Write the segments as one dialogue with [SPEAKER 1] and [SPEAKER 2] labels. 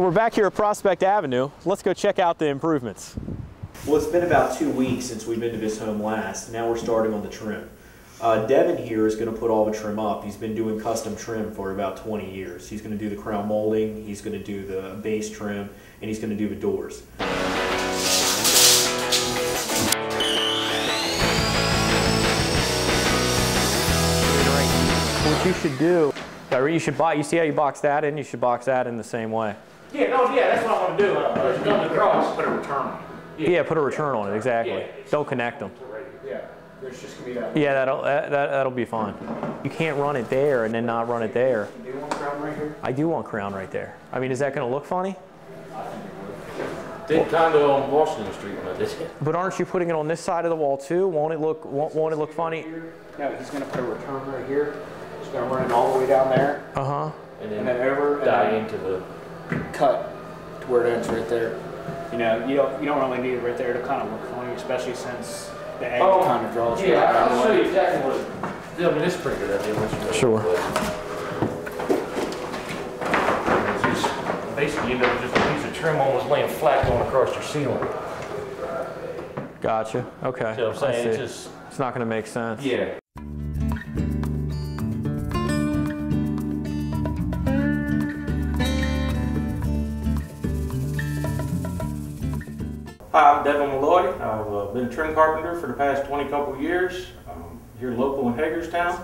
[SPEAKER 1] We're back here at Prospect Avenue. Let's go check out the improvements. Well, it's been about 2 weeks since we've been to this home last. Now we're starting on the trim. Devin here is going to put all the trim up. He's been doing custom trim for about 20 years. He's going to do the crown molding, he's going to do the base trim, and he's going to do the doors. What you should do, you should buy, you see how you box that in? You should box that in the same way.
[SPEAKER 2] Yeah, no, yeah, that's what I want to do. Just go across, put a return on it.
[SPEAKER 1] Yeah, put a return on it, exactly.
[SPEAKER 2] Yeah.
[SPEAKER 1] Don't connect them.
[SPEAKER 2] Yeah, there's just going to be that.
[SPEAKER 1] Yeah, that'll be fine. You can't run it there and then not run it there.
[SPEAKER 2] Do you want crown right here?
[SPEAKER 1] I do want crown right there. I mean, is that going to look funny?
[SPEAKER 3] Did kind of on Washington Street when I did it.
[SPEAKER 1] But aren't you putting it on this side of the wall too? Won't it look funny?
[SPEAKER 2] No, he's going to put a return right here. He's going to run it all the way down there.
[SPEAKER 1] Uh-huh.
[SPEAKER 3] And then
[SPEAKER 2] over
[SPEAKER 3] die into the
[SPEAKER 2] cut to where it ends right there. You know, you don't really need it right there to kind of look funny, especially since the egg kind of draws.
[SPEAKER 3] Yeah, I'll show you exactly what. I mean, it's pretty good. I think.
[SPEAKER 1] Sure.
[SPEAKER 3] Basically, just a piece of trim almost laying flat going across your ceiling.
[SPEAKER 1] Gotcha. Okay.
[SPEAKER 3] See what I'm saying?
[SPEAKER 1] It's not going to make sense.
[SPEAKER 3] Yeah. Hi, I'm Devin Malloy. I've been a trim carpenter for the past 20 couple years. Here local in Hagerstown.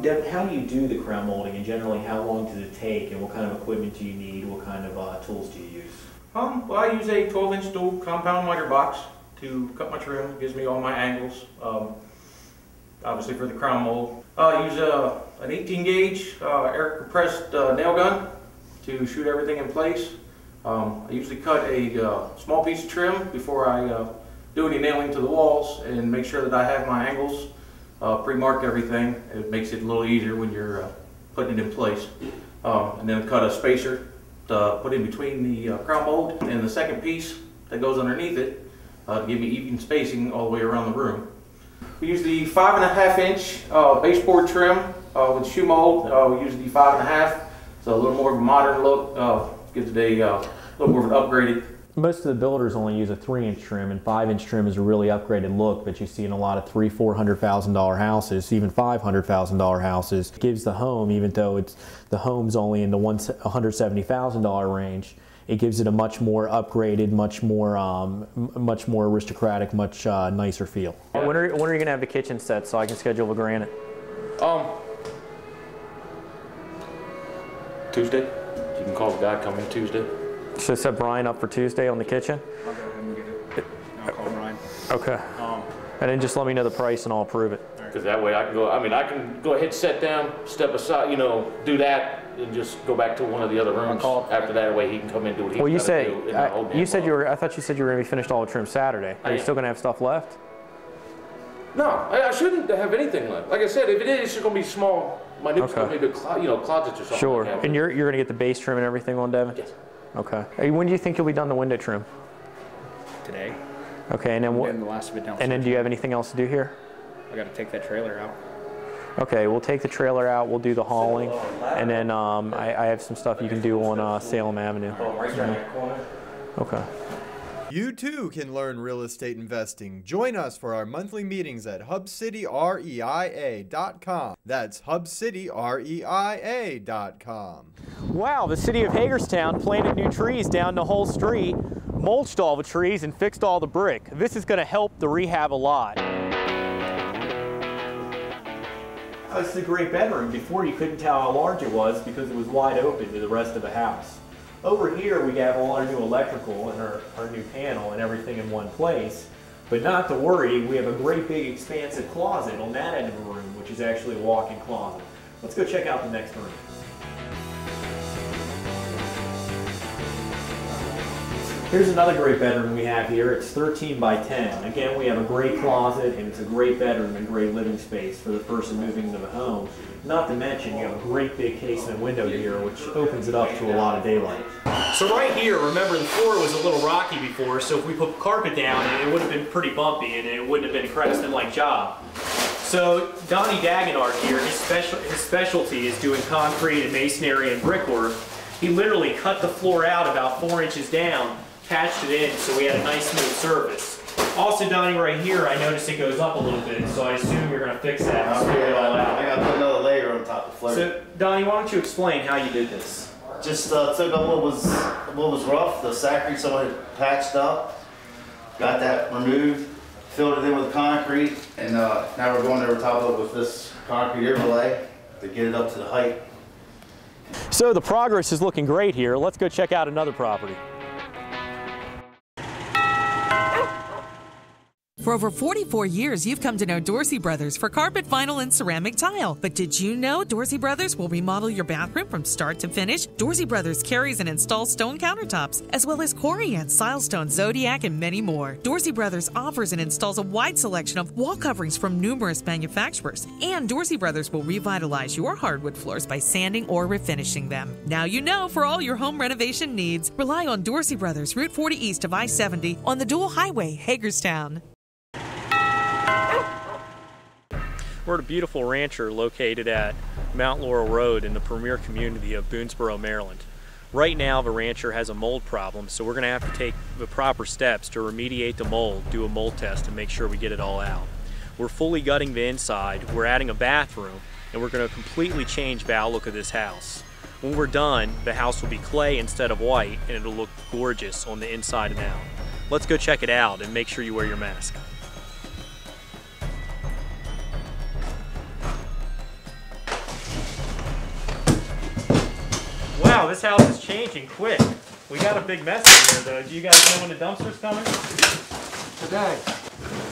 [SPEAKER 1] Devin, how do you do the crown molding, and generally how long does it take, and what kind of equipment do you need? What kind of tools do you use?
[SPEAKER 3] Well, I use a 12-inch dual compound miter box to cut my trim. It gives me all my angles, obviously for the crown mold. I use an 18 gauge air compressed nail gun to shoot everything in place. I usually cut a small piece of trim before I do any nailing to the walls and make sure that I have my angles pre-mark everything. It makes it a little easier when you're putting it in place. And then cut a spacer to put in between the crown mold and the second piece that goes underneath it to give me even spacing all the way around the room. We use the 5.5 inch baseboard trim with shoe mold. We use the 5.5, so a little more of a modern look. Gives it a little more of an upgraded.
[SPEAKER 1] Most of the builders only use a 3-inch trim, and 5-inch trim is a really upgraded look that you see in a lot of $300,000–400,000 houses, even $500,000 houses. It gives the home, even though the home's only in the $170,000 range, it gives it a much more upgraded, much more aristocratic, much nicer feel. When are you going to have the kitchen set so I can schedule a granite?
[SPEAKER 3] Tuesday. You can call the guy coming Tuesday.
[SPEAKER 1] So set Brian up for Tuesday on the kitchen?
[SPEAKER 2] I'll go ahead and get it. I'll call Brian.
[SPEAKER 1] Okay. And then just let me know the price and I'll approve it.
[SPEAKER 3] Because that way I can go, I can go ahead, set down, step aside, do that, and just go back to one of the other rooms. After that way he can come in and do what he's got to do.
[SPEAKER 1] I thought you said you were going to be finished all the trim Saturday. Are you still going to have stuff left?
[SPEAKER 3] No, I shouldn't have anything left. Like I said, if it is, it's just going to be small, minute stuff, maybe closets or something.
[SPEAKER 1] Sure.
[SPEAKER 3] Like that.
[SPEAKER 1] And you're going to get the base trim and everything on, Devin?
[SPEAKER 3] Yes.
[SPEAKER 1] Okay. When do you think you'll be done the window trim?
[SPEAKER 2] Today.
[SPEAKER 1] Okay, and then what?
[SPEAKER 2] And the last of it downstairs.
[SPEAKER 1] And then do you have anything else to do here?
[SPEAKER 2] I got to take that trailer out.
[SPEAKER 1] Okay, we'll take the trailer out, we'll do the hauling, and then I have some stuff you can do on Salem Avenue.
[SPEAKER 3] Right there in that corner.
[SPEAKER 1] Okay.
[SPEAKER 4] You too can learn real estate investing. Join us for our monthly meetings at hubcityreia.com. That's hubcityreia.com.
[SPEAKER 1] Wow, the city of Hagerstown planted new trees down the whole street, mulched all the trees, and fixed all the brick. This is going to help the rehab a lot. This is a great bedroom. Before you couldn't tell how large it was because it was wide open to the rest of the house. Over here we have all our new electrical and our new panel and everything in one place. But not to worry, we have a great big expansive closet on that end of the room, which is actually a walk-in closet. Let's go check out the next room. Here's another great bedroom we have here. It's 13 by 10. Again, we have a great closet and it's a great bedroom and great living space for the person moving into the home. Not to mention, you have a great big casement window here, which opens it up to a lot of daylight. So right here, remember the floor was a little rocky before, so if we put carpet down, it would have been pretty bumpy and it wouldn't have been a Creston-like job. So Donnie Dagenart here, his specialty is doing concrete and masonry and brickwork. He literally cut the floor out about 4 inches down, patched it in so we had a nice smooth surface. Also, Donnie, right here, I noticed it goes up a little bit, so I assume you're going to fix that and smooth it all out.
[SPEAKER 5] I got to put another layer on top of the floor.
[SPEAKER 1] So, Donnie, why don't you explain how you did this?
[SPEAKER 5] Just took up what was rough, the sacking someone had patched up, got that removed, filled it in with concrete, and now we're going over top of it with this concrete overlay to get it up to the height.
[SPEAKER 1] So the progress is looking great here. Let's go check out another property.
[SPEAKER 6] For over 44 years, you've come to know Dorsey Brothers for carpet, vinyl, and ceramic tile. But did you know Dorsey Brothers will remodel your bathroom from start to finish? Dorsey Brothers carries and installs stone countertops, as well as Corian, Silestone, Zodiac, and many more. Dorsey Brothers offers and installs a wide selection of wall coverings from numerous manufacturers. And Dorsey Brothers will revitalize your hardwood floors by sanding or refinishing them. Now you know, for all your home renovation needs, rely on Dorsey Brothers, Route 40 east of I-70 on the Dual Highway, Hagerstown.
[SPEAKER 1] We're at a beautiful rancher located at Mount Laurel Road in the premier community of Boonesboro, Maryland. Right now the rancher has a mold problem, so we're going to have to take the proper steps to remediate the mold, do a mold test, and make sure we get it all out. We're fully gutting the inside, we're adding a bathroom, and we're going to completely change the outlook of this house. When we're done, the house will be clay instead of white, and it'll look gorgeous on the inside and out. Let's go check it out and make sure you wear your mask. Wow, this house is changing quick. We got a big mess in here though. Do you guys know when the dumpster's coming?
[SPEAKER 7] Today.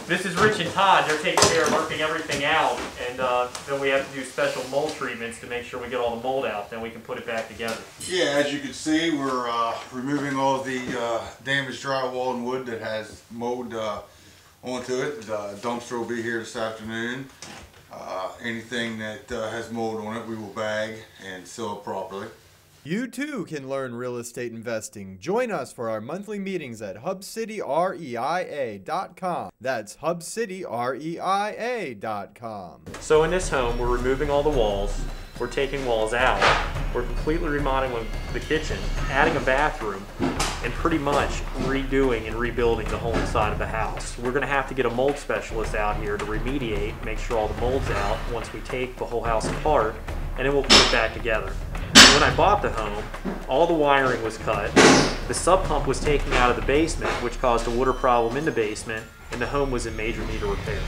[SPEAKER 1] This is Rich and Todd. They're taking care of working everything out, and then we have to do special mold treatments to make sure we get all the mold out, then we can put it back together.
[SPEAKER 7] Yeah, as you can see, we're removing all the damaged drywall and wood that has mold onto it. The dumpster will be here this afternoon. Anything that has mold on it, we will bag and seal it properly.
[SPEAKER 4] You too can learn real estate investing. Join us for our monthly meetings at hubcityreia.com. That's hubcityreia.com.
[SPEAKER 1] So in this home, we're removing all the walls, we're taking walls out, we're completely remodeling the kitchen, adding a bathroom, and pretty much redoing and rebuilding the whole inside of the house. We're going to have to get a mold specialist out here to remediate, make sure all the mold's out once we take the whole house apart, and then we'll put it back together. When I bought the home, all the wiring was cut, the sub pump was taken out of the basement, which caused a water problem in the basement, and the home was in major need of repair.